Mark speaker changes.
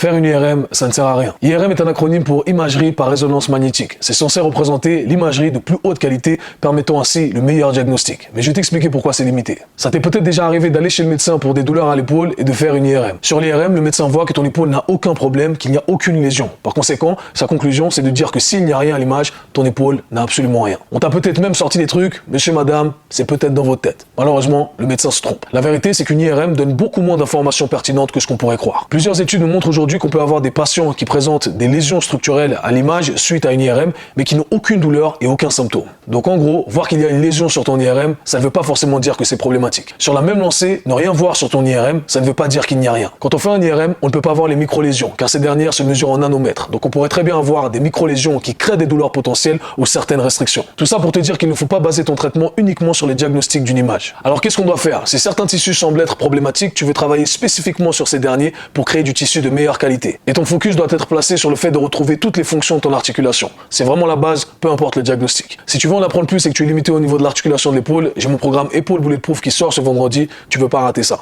Speaker 1: Faire une IRM, ça ne sert à rien. IRM est un acronyme pour imagerie par résonance magnétique. C'est censé représenter l'imagerie de plus haute qualité, permettant ainsi le meilleur diagnostic. Mais je vais t'expliquer pourquoi c'est limité. Ça t'est peut-être déjà arrivé d'aller chez le médecin pour des douleurs à l'épaule et de faire une IRM. Sur l'IRM, le médecin voit que ton épaule n'a aucun problème, qu'il n'y a aucune lésion. Par conséquent, sa conclusion, c'est de dire que s'il n'y a rien à l'image, ton épaule n'a absolument rien. On t'a peut-être même sorti des trucs, monsieur, madame, c'est peut-être dans votre tête. Malheureusement, le médecin se trompe. La vérité, c'est qu'une IRM donne beaucoup moins d'informations pertinentes que ce qu'on pourrait croire. Plusieurs études nous montrent aujourd'hui qu'on peut avoir des patients qui présentent des lésions structurelles à l'image suite à une IRM, mais qui n'ont aucune douleur et aucun symptôme. Donc en gros, voir qu'il y a une lésion sur ton IRM, ça ne veut pas forcément dire que c'est problématique. Sur la même lancée, ne rien voir sur ton IRM, ça ne veut pas dire qu'il n'y a rien. Quand on fait un IRM, on ne peut pas voir les micro-lésions, car ces dernières se mesurent en nanomètres. Donc on pourrait très bien avoir des micro-lésions qui créent des douleurs potentielles ou certaines restrictions. Tout ça pour te dire qu'il ne faut pas baser ton traitement uniquement sur les diagnostics d'une image. Alors qu'est-ce qu'on doit faire? Si certains tissus semblent être problématiques, tu veux travailler spécifiquement sur ces derniers pour créer du tissu de meilleure qualité. Et ton focus doit être placé sur le fait de retrouver toutes les fonctions de ton articulation. C'est vraiment la base, peu importe le diagnostic. Si tu veux en apprendre plus et que tu es limité au niveau de l'articulation de l'épaule, j'ai mon programme Épaule Bulletproof qui sort ce vendredi, tu veux pas rater ça.